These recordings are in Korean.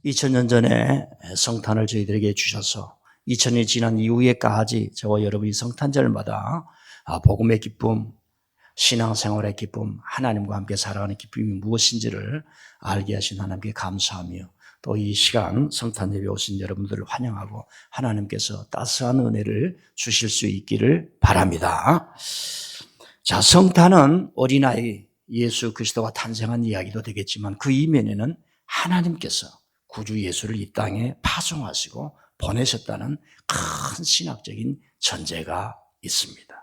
2000년 전에 성탄을 저희들에게 주셔서 2000년이 지난 이후에까지 저와 여러분이 성탄절마다 복음의 기쁨, 신앙생활의 기쁨, 하나님과 함께 살아가는 기쁨이 무엇인지를 알게 하신 하나님께 감사하며 또 이 시간 성탄절에 오신 여러분들을 환영하고 하나님께서 따스한 은혜를 주실 수 있기를 바랍니다. 자, 성탄은 어린아이 예수 그리스도가 탄생한 이야기도 되겠지만 그 이면에는 하나님께서 구주 예수를 이 땅에 파송하시고 보내셨다는 큰 신학적인 전제가 있습니다.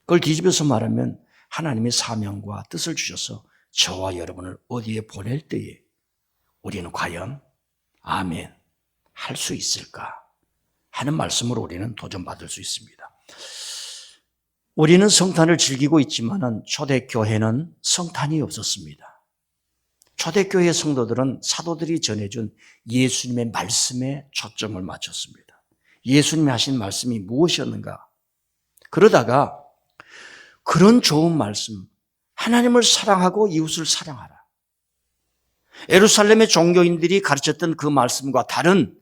그걸 뒤집어서 말하면 하나님의 사명과 뜻을 주셔서 저와 여러분을 어디에 보낼 때에 우리는 과연 아멘 할 수 있을까 하는 말씀으로 우리는 도전받을 수 있습니다. 우리는 성탄을 즐기고 있지만 초대교회는 성탄이 없었습니다. 초대교회 성도들은 사도들이 전해준 예수님의 말씀에 초점을 맞췄습니다. 예수님이 하신 말씀이 무엇이었는가? 그러다가 그런 좋은 말씀, 하나님을 사랑하고 이웃을 사랑하라. 예루살렘의 종교인들이 가르쳤던 그 말씀과 다른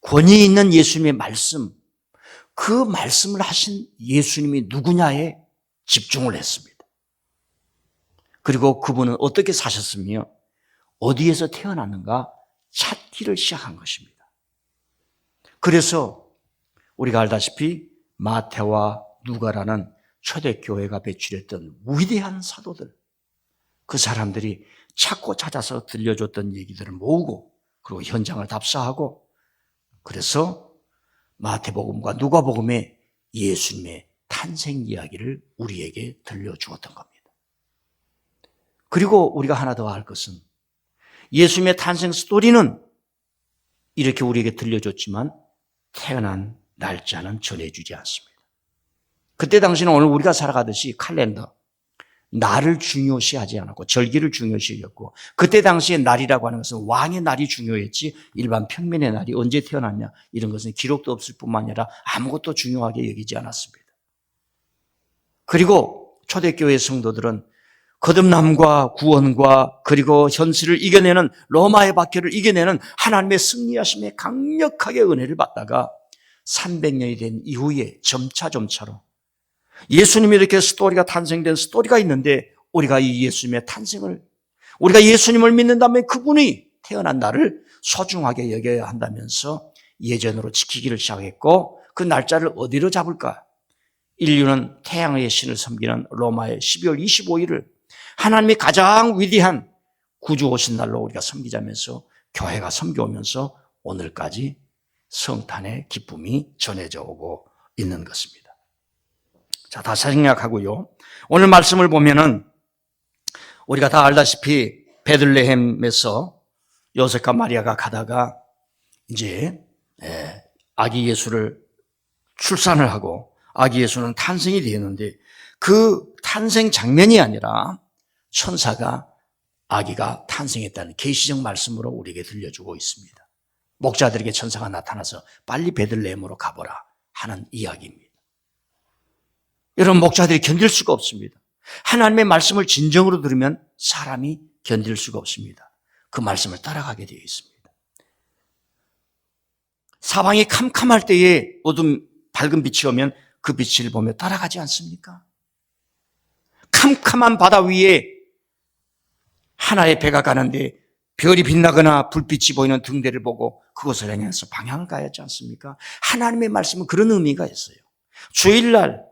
권위 있는 예수님의 말씀, 그 말씀을 하신 예수님이 누구냐에 집중을 했습니다. 그리고 그분은 어떻게 사셨으며 어디에서 태어났는가 찾기를 시작한 것입니다. 그래서 우리가 알다시피 마태와 누가라는 초대교회가 배출했던 위대한 사도들, 그 사람들이 찾고 찾아서 들려줬던 얘기들을 모으고 그리고 현장을 답사하고 그래서 마태복음과 누가복음의 예수님의 탄생 이야기를 우리에게 들려주었던 겁니다. 그리고 우리가 하나 더 알 것은 예수님의 탄생 스토리는 이렇게 우리에게 들려줬지만 태어난 날짜는 전해주지 않습니다. 그때 당시는 오늘 우리가 살아가듯이 칼렌더, 날을 중요시하지 않았고 절기를 중요시 여겼고 그때 당시에 날이라고 하는 것은 왕의 날이 중요했지 일반 평민의 날이 언제 태어났냐 이런 것은 기록도 없을 뿐만 아니라 아무것도 중요하게 여기지 않았습니다. 그리고 초대교회 성도들은 거듭남과 구원과 그리고 현실을 이겨내는 로마의 박해를 이겨내는 하나님의 승리하심에 강력하게 은혜를 받다가 300년이 된 이후에 점차로 예수님이 이렇게 스토리가 탄생된 스토리가 있는데 우리가 이 예수님의 탄생을 우리가 예수님을 믿는다면 그분이 태어난 날을 소중하게 여겨야 한다면서 예전으로 지키기를 시작했고 그 날짜를 어디로 잡을까? 인류는 태양의 신을 섬기는 로마의 12월 25일을 하나님이 가장 위대한 구주 오신 날로 우리가 섬기자면서 교회가 섬겨오면서 오늘까지 성탄의 기쁨이 전해져 오고 있는 것입니다. 자, 다시 생각하고요. 오늘 말씀을 보면은 우리가 다 알다시피 베들레헴에서 요셉과 마리아가 가다가 이제 아기 예수를 출산을 하고 아기 예수는 탄생이 되었는데 그 탄생 장면이 아니라 천사가 아기가 탄생했다는 계시적 말씀으로 우리에게 들려주고 있습니다. 목자들에게 천사가 나타나서 빨리 베들레헴으로 가보라 하는 이야기입니다. 여러분, 목자들이 견딜 수가 없습니다. 하나님의 말씀을 진정으로 들으면 사람이 견딜 수가 없습니다. 그 말씀을 따라가게 되어 있습니다. 사방이 캄캄할 때에 어둠 밝은 빛이 오면 그 빛을 보며 따라가지 않습니까? 캄캄한 바다 위에 하나의 배가 가는데 별이 빛나거나 불빛이 보이는 등대를 보고 그것을 향해서 방향을 가야 하지 않습니까? 하나님의 말씀은 그런 의미가 있어요. 주일날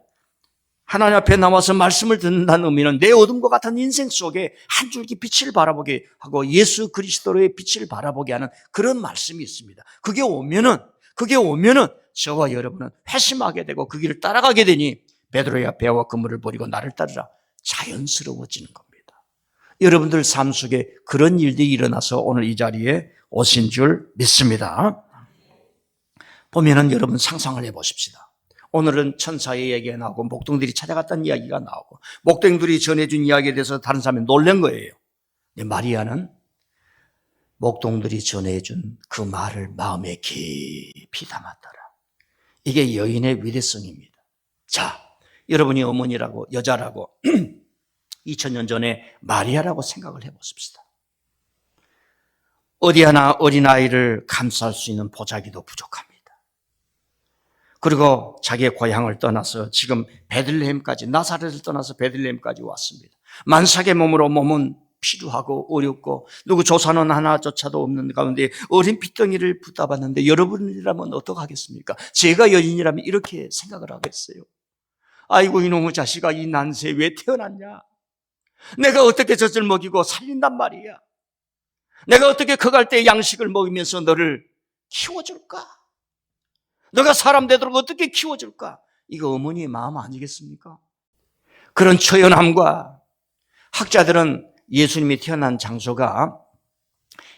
하나님 앞에 나와서 말씀을 듣는다는 의미는 내 어둠과 같은 인생 속에 한 줄기 빛을 바라보게 하고 예수 그리스도의 빛을 바라보게 하는 그런 말씀이 있습니다. 그게 오면은 저와 여러분은 회심하게 되고 그 길을 따라가게 되니 베드로야 배와 그물을 버리고 나를 따르라 자연스러워지는 겁니다. 여러분들 삶 속에 그런 일들이 일어나서 오늘 이 자리에 오신 줄 믿습니다. 보면은 여러분 상상을 해보십시다. 오늘은 천사의 얘기가 나오고 목동들이 찾아갔다는 이야기가 나오고 목동들이 전해준 이야기에 대해서 다른 사람이 놀란 거예요. 근데 마리아는 목동들이 전해준 그 말을 마음에 깊이 담았더라. 이게 여인의 위대성입니다. 자, 여러분이 어머니라고 여자라고 2000년 전에 마리아라고 생각을 해보십시다. 어디 하나 어린아이를 감쌀 수 있는 보자기도 부족합니다. 그리고 자기의 고향을 떠나서 지금 베들레헴까지, 나사렛을 떠나서 베들레헴까지 왔습니다. 만삭의 몸으로, 몸은 피로하고 어렵고 누구 조사는 하나조차도 없는 가운데 어린 핏덩이를 붙잡았는데 여러분이라면 어떡하겠습니까? 제가 여인이라면 이렇게 생각을 하겠어요. 아이고 이놈의 자식아, 이 난세에 왜 태어났냐? 내가 어떻게 젖을 먹이고 살린단 말이야? 내가 어떻게 커갈 때 양식을 먹이면서 너를 키워줄까? 너가 사람 되도록 어떻게 키워줄까? 이거 어머니의 마음 아니겠습니까? 그런 처연함과, 학자들은 예수님이 태어난 장소가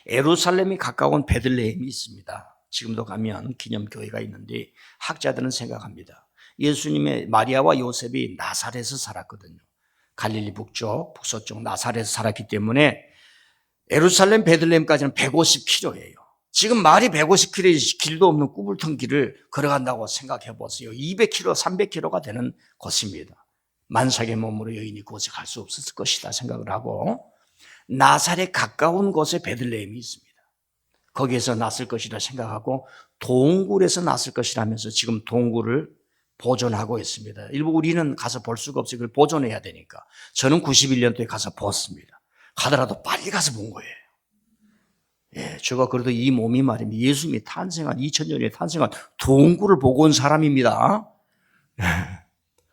예루살렘이 가까운 베들레헴이 있습니다. 지금도 가면 기념교회가 있는데 학자들은 생각합니다. 예수님의 마리아와 요셉이 나사렛에서 살았거든요. 갈릴리 북쪽, 북서쪽 나사렛에서 살았기 때문에 예루살렘 베들레헴까지는 150km예요. 지금 말이 150km의 길도 없는 꾸불통 길을 걸어간다고 생각해 보세요. 200km, 300km가 되는 곳입니다. 만삭의 몸으로 여인이 그곳에 갈 수 없었을 것이다 생각을 하고, 나사렛 가까운 곳에 베들레헴이 있습니다. 거기에서 났을 것이라 생각하고 동굴에서 났을 것이라면서 지금 동굴을 보존하고 있습니다. 일부 우리는 가서 볼 수가 없어요. 그걸 보존해야 되니까. 저는 91년도에 가서 봤습니다. 가더라도 빨리 가서 본 거예요. 예, 제가 그래도 이 몸이 말입니다. 예수님이 탄생한 2000년에 탄생한 동굴을 보고 온 사람입니다.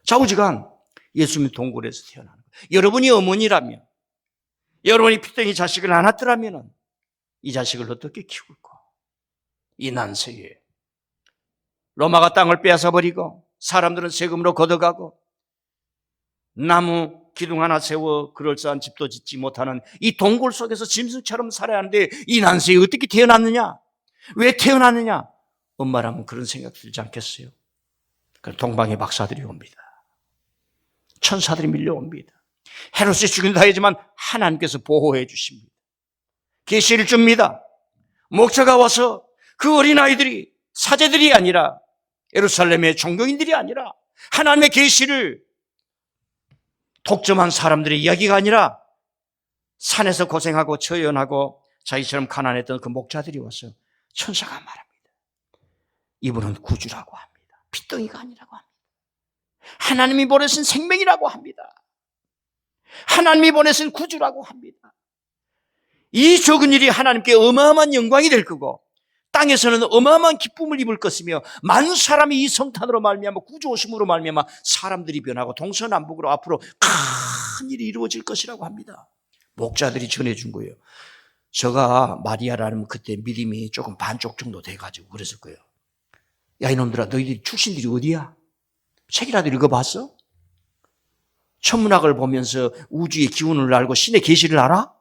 좌우지간 예수님이 동굴에서 태어나는 거예요. 여러분이 어머니라면, 여러분이 핏덩이 자식을 안았더라면 이 자식을 어떻게 키울까? 이 난세에 로마가 땅을 빼앗아버리고 사람들은 세금으로 걷어가고 나무 기둥 하나 세워 그럴싸한 집도 짓지 못하는 이 동굴 속에서 짐승처럼 살아야 하는데 이 난세에 어떻게 태어났느냐? 왜 태어났느냐? 엄마라면 그런 생각 들지 않겠어요? 그 동방의 박사들이 옵니다. 천사들이 밀려옵니다. 헤롯이 죽인다 하지만 하나님께서 보호해 주십니다. 계시를 줍니다. 목자가 와서 그 어린아이들이 사제들이 아니라 예루살렘의 종교인들이 아니라 하나님의 계시를 독점한 사람들의 이야기가 아니라 산에서 고생하고 처연하고 자기처럼 가난했던 그 목자들이 와서 천사가 말합니다. 이분은 구주라고 합니다. 핏덩이가 아니라고 합니다. 하나님이 보내신 생명이라고 합니다. 하나님이 보내신 구주라고 합니다. 이 적은 일이 하나님께 어마어마한 영광이 될 거고 땅에서는 어마어마한 기쁨을 입을 것이며 많은 사람이 이 성탄으로 말미암아 구주 오심으로 말미암아 사람들이 변하고 동서남북으로 앞으로 큰 일이 이루어질 것이라고 합니다. 목자들이 전해준 거예요. 제가 마리아라는 그때 믿음이 조금 반쪽 정도 돼가지고 그랬을 거예요. 야 이놈들아, 너희들 출신들이 어디야? 책이라도 읽어봤어? 천문학을 보면서 우주의 기운을 알고 신의 계시를 알아?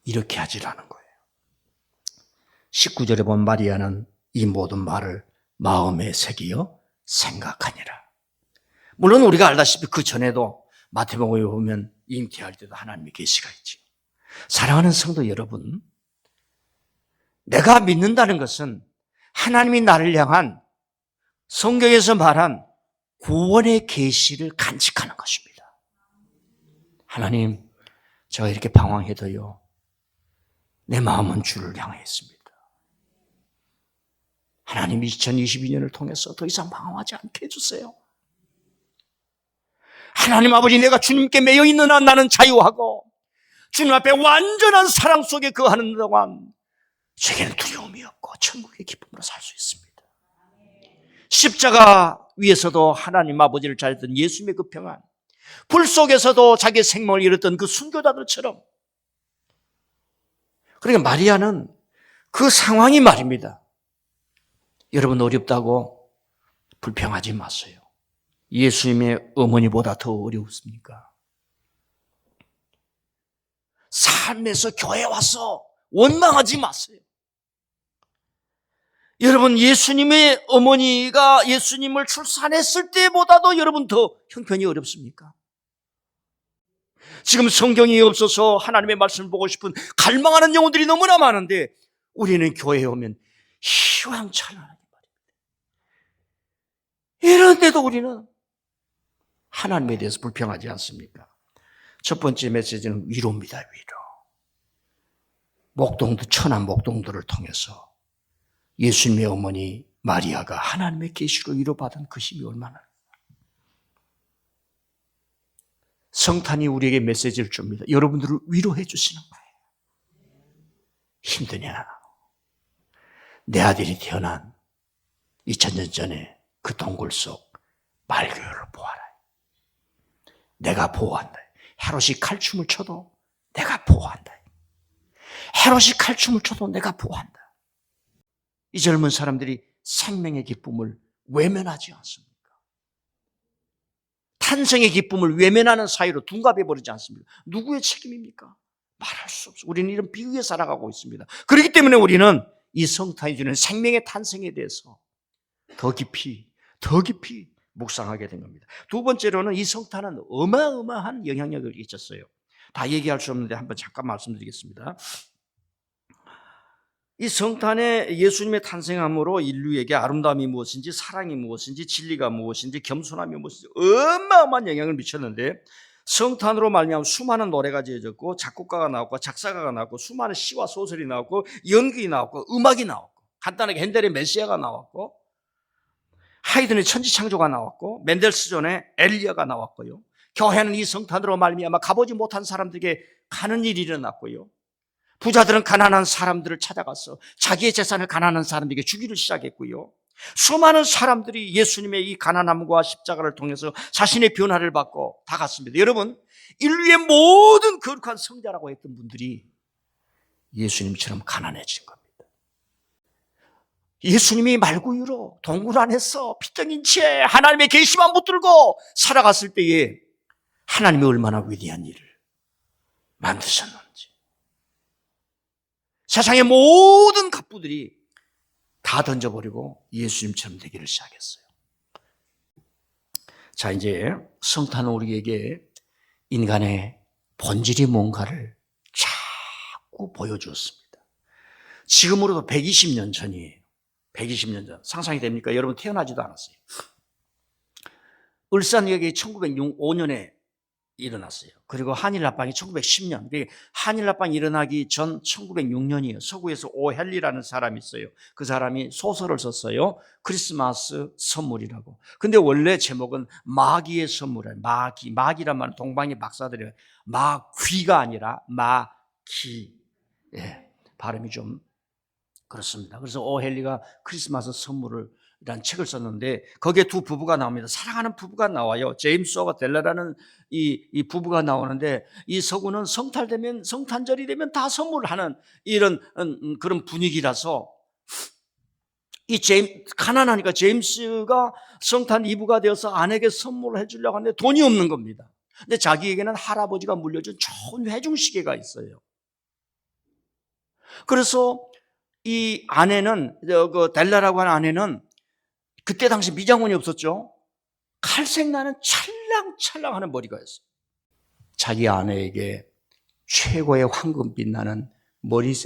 이렇게 하지라는 거예요. 19절에 본 마리아는 이 모든 말을 마음에 새기어 생각하니라. 물론 우리가 알다시피 그 전에도 마태복음에 보면 잉태할 때도 하나님의 계시가 있지. 사랑하는 성도 여러분, 내가 믿는다는 것은 하나님이 나를 향한 성경에서 말한 구원의 계시를 간직하는 것입니다. 하나님, 제가 이렇게 방황해도요, 내 마음은 주를 향해 있습니다. 하나님 2022년을 통해서 더 이상 방황하지 않게 해주세요. 하나님 아버지, 내가 주님께 매여 있는 한 나는 자유하고 주님 앞에 완전한 사랑 속에 거하는 동안 제게는 두려움이 없고 천국의 기쁨으로 살 수 있습니다. 십자가 위에서도 하나님 아버지를 잘했던 예수님의 그 평안, 불 속에서도 자기의 생명을 잃었던 그 순교자들처럼, 그러니까 마리아는 그 상황이 말입니다. 여러분 어렵다고 불평하지 마세요. 예수님의 어머니보다 더 어려웠습니까? 삶에서 교회 와서 원망하지 마세요. 여러분, 예수님의 어머니가 예수님을 출산했을 때보다도 여러분 더 형편이 어렵습니까? 지금 성경이 없어서 하나님의 말씀을 보고 싶은 갈망하는 영혼들이 너무나 많은데 우리는 교회에 오면 희왕찬란하게 말입니다. 이런데도 우리는 하나님에 대해서 불평하지 않습니까? 첫 번째 메시지는 위로입니다. 위로. 목동들, 천안 목동들을 통해서 예수님의 어머니 마리아가 하나님의 계시로 위로받은 그 힘이 얼마나. 성탄이 우리에게 메시지를 줍니다. 여러분들을 위로해 주시는 거예요. 힘드냐? 내 아들이 태어난 2000년 전에 그 동굴 속 말교회를 보아라. 내가 보호한다. 헤롯이 칼춤을 춰도 내가 보호한다. 헤롯이 칼춤을 춰도 내가 보호한다. 이 젊은 사람들이 생명의 기쁨을 외면하지 않습니까? 탄생의 기쁨을 외면하는 사이로 둔갑해 버리지 않습니까? 누구의 책임입니까? 말할 수 없어. 우리는 이런 비유에 살아가고 있습니다. 그렇기 때문에 우리는 이 성탄이 주는 생명의 탄생에 대해서 더 깊이 묵상하게 된 겁니다. 두 번째로는 이 성탄은 어마어마한 영향력을 끼쳤어요. 다 얘기할 수 없는데 한번 잠깐 말씀드리겠습니다. 이 성탄에 예수님의 탄생함으로 인류에게 아름다움이 무엇인지, 사랑이 무엇인지, 진리가 무엇인지, 겸손함이 무엇인지 어마어마한 영향을 미쳤는데, 성탄으로 말미암아 수많은 노래가 지어졌고 작곡가가 나왔고 작사가가 나왔고 수많은 시와 소설이 나왔고 연극이 나왔고 음악이 나왔고 간단하게 핸델의 메시아가 나왔고 하이든의 천지창조가 나왔고 멘델스존의 엘리야가 나왔고요. 교회는 이 성탄으로 말미암아 가보지 못한 사람들에게 가는 일이 일어났고요. 부자들은 가난한 사람들을 찾아가서 자기의 재산을 가난한 사람들에게 주기를 시작했고요. 수많은 사람들이 예수님의 이 가난함과 십자가를 통해서 자신의 변화를 받고 다 갔습니다. 여러분, 인류의 모든 거룩한 성자라고 했던 분들이 예수님처럼 가난해진 겁니다. 예수님이 말구유로 동굴 안에서 피덩인 채 하나님의 계시만 붙들고 살아갔을 때에 하나님이 얼마나 위대한 일을 만드셨는지. 세상의 모든 갑부들이 다 던져버리고 예수님처럼 되기를 시작했어요. 자, 이제 성탄은 우리에게 인간의 본질이 뭔가를 자꾸 보여주었습니다. 지금으로도 120년 전이에요. 120년 전. 상상이 됩니까? 여러분 태어나지도 않았어요. 울산역이 1905년에 일어났어요. 그리고 한일합방이 1910년. 한일합방이 일어나기 전 1906년이에요. 서구에서 오헨리라는 사람이 있어요. 그 사람이 소설을 썼어요. 크리스마스 선물이라고. 근데 원래 제목은 마귀의 선물이에요. 마귀란 말은 동방의 박사들이에요. 마귀가 아니라 마귀. 예, 발음이 좀 그렇습니다. 그래서 오헨리가 크리스마스 선물을 이란 책을 썼는데 거기에 두 부부가 나옵니다. 사랑하는 부부가 나와요. 제임스와 델라라는 이 부부가 나오는데 이 서구는 성탄절이 되면 다 선물하는 이런 그런 분위기라서 가난하니까 제임스가 성탄 이브가 되어서 아내에게 선물을 해주려고 하는데 돈이 없는 겁니다. 근데 자기에게는 할아버지가 물려준 좋은 회중시계가 있어요. 그래서 이 아내는 그 델라라고 하는 아내는 그때 당시 미장원이 없었죠. 칼색나는 찰랑찰랑하는 머리가 있어요. 자기 아내에게 최고의 황금빛 나는 머리빗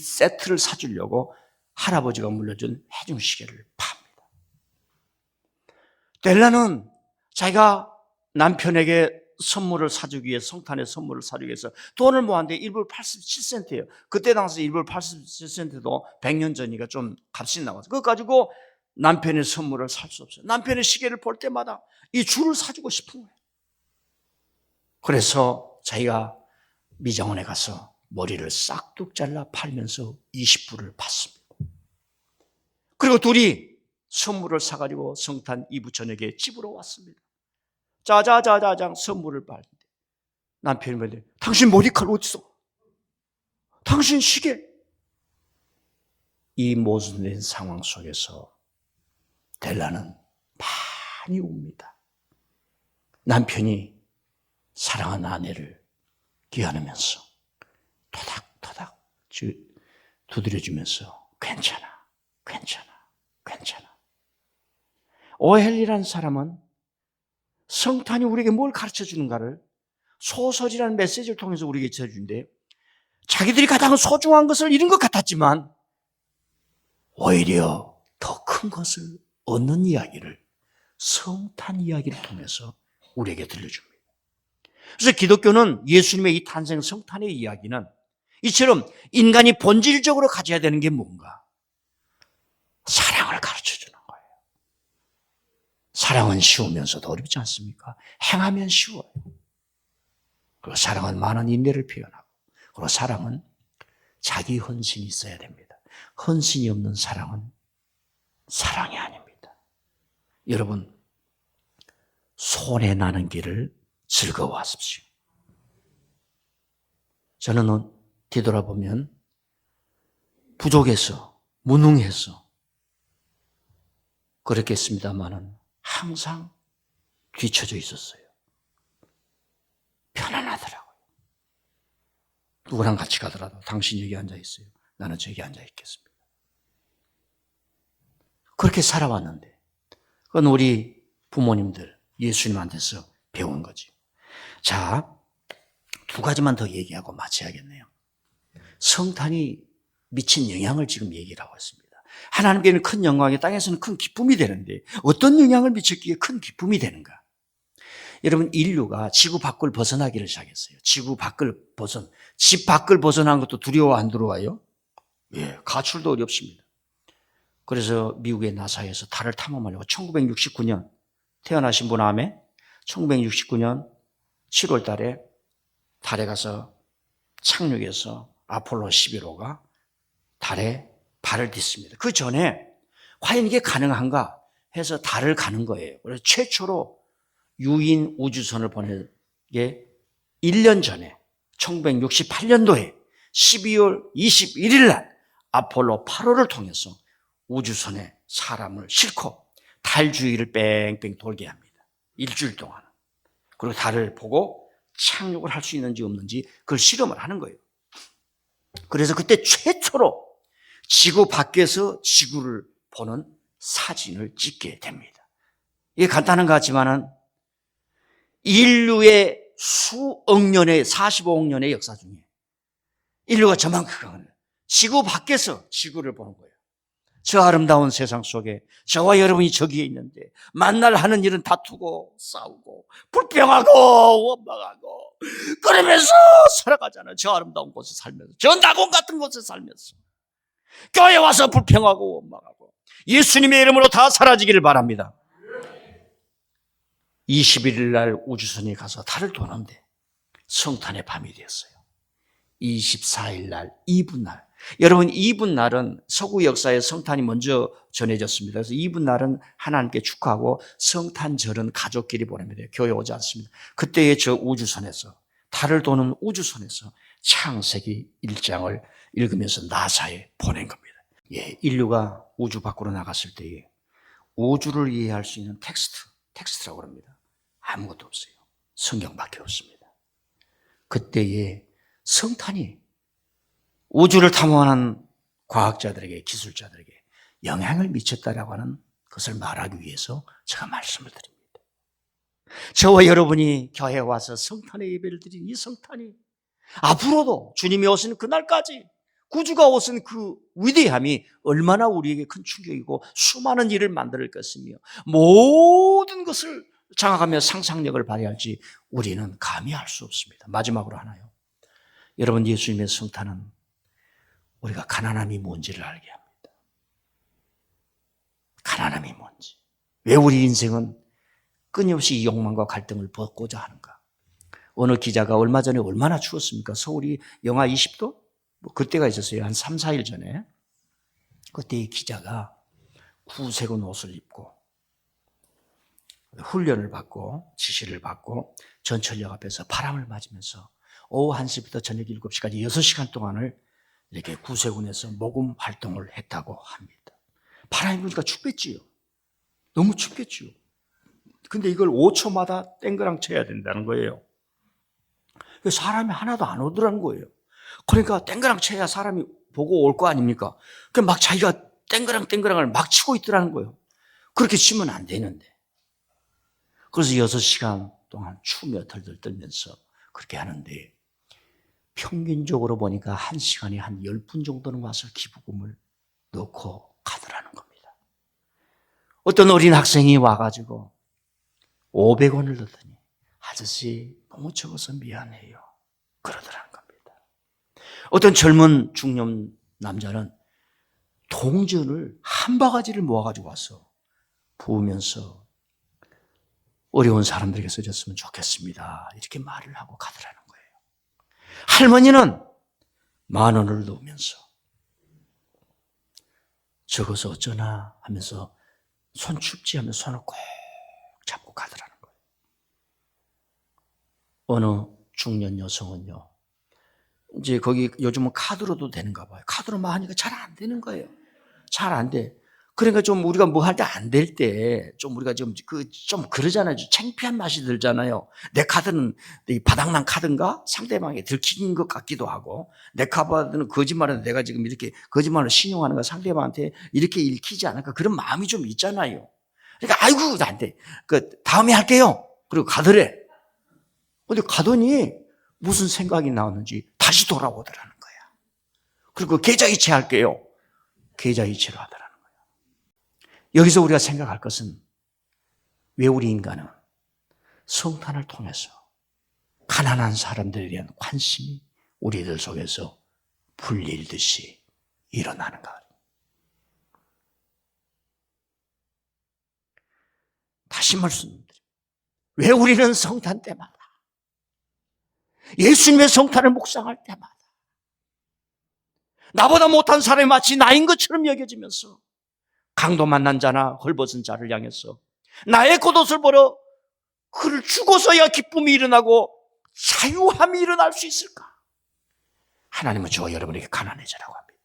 세트를 사주려고 할아버지가 물려준 해중시계를 팝니다. 델라는 자기가 남편에게 선물을 사주기 위해 성탄의 선물을 사주기 위해서 돈을 모았는데 1불 87센트예요. 그때 당시 1불 87센트도 100년 전이니까 좀 값이 나왔어요. 그거 가지고 남편의 선물을 살 수 없어요. 남편의 시계를 볼 때마다 이 줄을 사주고 싶은 거예요. 그래서 자기가 미장원에 가서 머리를 싹둑 잘라 팔면서 20불을 받습니다. 그리고 둘이 선물을 사가지고 성탄 이브 저녁에 집으로 왔습니다. 짜자자자장 선물을 받는데 남편이 말해, 당신 머리칼 어디서? 당신 시계? 이 모순된 상황 속에서 델라는 많이 웁니다. 남편이 사랑하는 아내를 귀환하면서 토닥토닥 두드려주면서 괜찮아. 오헨리라는 사람은 성탄이 우리에게 뭘 가르쳐주는가를 소설이라는 메시지를 통해서 우리에게 전해주는데 자기들이 가장 소중한 것을 잃은 것 같았지만 오히려 더 큰 것을 얻는 이야기를 성탄 이야기를 통해서 우리에게 들려줍니다. 그래서 기독교는 예수님의 이 탄생 성탄의 이야기는 이처럼 인간이 본질적으로 가져야 되는 게 뭔가? 사랑을 가르쳐주는 거예요. 사랑은 쉬우면서도 어렵지 않습니까? 행하면 쉬워요. 그리고 사랑은 많은 인내를 표현하고, 그리고 사랑은 자기 헌신이 있어야 됩니다. 헌신이 없는 사랑은 사랑이 아닙니다. 여러분, 손해 나는 길을 즐거워하십시오. 저는 뒤돌아보면 부족해서, 무능해서 그랬겠습니다만은 항상 뒤쳐져 있었어요. 편안하더라고요. 누구랑 같이 가더라도 당신 여기 앉아 있어요. 나는 저기 앉아 있겠습니다. 그렇게 살아왔는데, 그건 우리 부모님들, 예수님한테서 배운 거지. 자, 두 가지만 더 얘기하고 마쳐야겠네요. 성탄이 미친 영향을 지금 얘기를 하고 있습니다. 하나님께는 큰 영광이, 땅에서는 큰 기쁨이 되는데 어떤 영향을 미쳤기에 큰 기쁨이 되는가? 여러분, 인류가 지구 밖을 벗어나기를 시작했어요. 지구 밖을 집 밖을 벗어나는 것도 두려워 안 들어와요? 예, 가출도 어렵습니다. 그래서 미국의 나사에서 달을 탐험하려고 1969년 태어나신 분 암에 1969년 7월 달에 달에 가서 착륙해서 아폴로 11호가 달에 발을 딛습니다. 그 전에 과연 이게 가능한가 해서 달을 가는 거예요. 그래서 최초로 유인 우주선을 보낸 게 1년 전에 1968년도에 12월 21일 날 아폴로 8호를 통해서 우주선에 사람을 싣고 달 주위를 뺑뺑 돌게 합니다. 일주일 동안. 그리고 달을 보고 착륙을 할 수 있는지 없는지 그걸 실험을 하는 거예요. 그래서 그때 최초로 지구 밖에서 지구를 보는 사진을 찍게 됩니다. 이게 간단한 것 같지만은 인류의 수억 년의 45억 년의 역사 중에 인류가 저만큼 지구 밖에서 지구를 보는 거예요. 저 아름다운 세상 속에 저와 여러분이 저기에 있는데 만날 하는 일은 다투고 싸우고 불평하고 원망하고 그러면서 살아가잖아요. 저 아름다운 곳에 살면서, 저 낙원 같은 곳에 살면서 교회 와서 불평하고 원망하고 예수님의 이름으로 다 사라지기를 바랍니다. 21일 날 우주선이 가서 달을 도는데 성탄의 밤이 되었어요. 24일 날 이브날, 여러분 이브날은 서구 역사에 성탄이 먼저 전해졌습니다. 그래서 이브날은 하나님께 축하하고 성탄절은 가족끼리 보냅니다. 교회 오지 않습니다. 그때의 저 우주선에서, 달을 도는 우주선에서 창세기 1장을 읽으면서 나사에 보낸 겁니다. 예, 인류가 우주 밖으로 나갔을 때에 우주를 이해할 수 있는 텍스트라고 합니다. 아무것도 없어요. 성경밖에 없습니다. 그때에 성탄이 우주를 탐험하는 과학자들에게, 기술자들에게 영향을 미쳤다라고 하는 것을 말하기 위해서 제가 말씀을 드립니다. 저와 여러분이 교회에 와서 성탄의 예배를 드린 이 성탄이 앞으로도 주님이 오시는 그날까지 구주가 오신 그 위대함이 얼마나 우리에게 큰 충격이고 수많은 일을 만들 것이며 모든 것을 장악하며 상상력을 발휘할지 우리는 감히 알 수 없습니다. 마지막으로 하나요. 여러분, 예수님의 성탄은 우리가 가난함이 뭔지를 알게 합니다. 가난함이 뭔지. 왜 우리 인생은 끊임없이 이 욕망과 갈등을 벗고자 하는가? 어느 기자가 얼마 전에 얼마나 추웠습니까? 서울이 영하 20도? 그때가 있었어요. 한 3, 4일 전에. 그때 이 기자가 구색은 옷을 입고 훈련을 받고 지시를 받고 전철역 앞에서 바람을 맞으면서 오후 1시부터 저녁 7시까지 6시간 동안을 이렇게 구세군에서 모금 활동을 했다고 합니다. 바람이 부니까 춥겠지요. 너무 춥겠지요. 근데 이걸 5초마다 땡그랑 쳐야 된다는 거예요. 사람이 하나도 안 오더라는 거예요. 그러니까 땡그랑 쳐야 사람이 보고 올 거 아닙니까? 그럼 막 자기가 땡그랑을 막 치고 있더라는 거예요. 그렇게 치면 안 되는데. 그래서 6시간 동안 추며 덜덜 떨면서 그렇게 하는데 평균적으로 보니까 1시간에 한 10분 정도는 와서 기부금을 넣고 가더라는 겁니다. 어떤 어린 학생이 와가지고 500원을 넣더니 아저씨 너무 적어서 미안해요. 그러더라는 겁니다. 어떤 젊은 중년 남자는 동전을 한 바가지를 모아가지고 와서 부으면서 어려운 사람들에게 써줬으면 좋겠습니다. 이렇게 말을 하고 가더라는 거예요. 할머니는 10,000원을 넣으면서 적어서 어쩌나 하면서 손 춥지 하면서 손을 꼭 잡고 가더라는 거예요. 어느 중년 여성은요, 이제 거기 요즘은 카드로도 되는가 봐요. 카드로만 하니까 잘 안 되는 거예요. 잘 안 돼. 그러니까 좀 우리가 뭐 할 때 안 될 때 좀 우리가 좀 그러잖아요. 좀 창피한 맛이 들잖아요. 내 카드는 이 바닥난 카드인가? 상대방에 들킨 것 같기도 하고, 내 카드는 거짓말은 내가 지금 이렇게 거짓말을 신용하는 거 상대방한테 이렇게 읽히지 않을까? 그런 마음이 좀 있잖아요. 그러니까 아이고 안 돼. 다음에 할게요. 그리고 가더래. 근데 가더니 무슨 생각이 나왔는지 다시 돌아오더라는 거야. 그리고 계좌이체 할게요. 계좌이체로 하더라는 거예요. 여기서 우리가 생각할 것은, 왜 우리 인간은 성탄을 통해서 가난한 사람들에 대한 관심이 우리들 속에서 불릴듯이 일어나는가? 다시 말씀드립니다. 왜 우리는 성탄 때마다, 예수님의 성탄을 묵상할 때마다 나보다 못한 사람이 마치 나인 것처럼 여겨지면서 강도 만난 자나 헐벗은 자를 향해서 나의 겉옷을 벌어 그를 주고서야 기쁨이 일어나고 자유함이 일어날 수 있을까? 하나님은 저와 여러분에게 가난해지라고 합니다.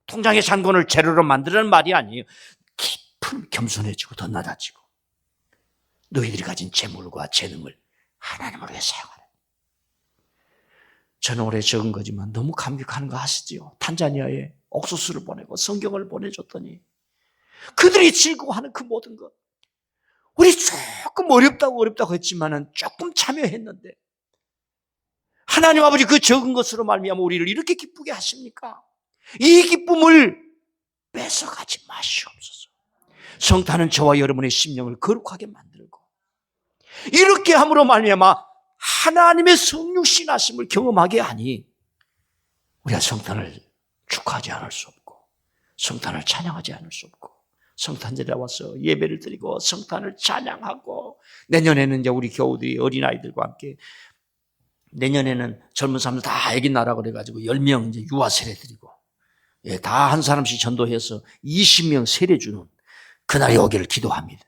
통장의 잔고를 재료로 만들라는 말이 아니에요. 깊은 겸손해지고 더 낮아지고 너희들이 가진 재물과 재능을 하나님을 위해 사용하라. 저는 올해 적은 거지만 너무 감격하는 거 아시죠? 탄자니아에 옥수수를 보내고 성경을 보내줬더니 그들이 즐거워하는 그 모든 것, 우리 조금 어렵다고 했지만은 조금 참여했는데 하나님 아버지 그 적은 것으로 말미암아 우리를 이렇게 기쁘게 하십니까? 이 기쁨을 뺏어가지 마시옵소서. 성탄은 저와 여러분의 심령을 거룩하게 만들고 이렇게 함으로 말미암아 하나님의 성육신 하심을 경험하게 하니 우리가 성탄을 축하하지 않을 수 없고 성탄을 찬양하지 않을 수 없고 성탄절에 와서 예배를 드리고 성탄을 찬양하고, 내년에는 이제 우리 교우들이 어린아이들과 함께, 내년에는 젊은 사람들 다 애기 나라 그래가지고 10명 이제 유아 세례 드리고, 다 한 사람씩 전도해서 20명 세례 주는 그날이 오기를 기도합니다.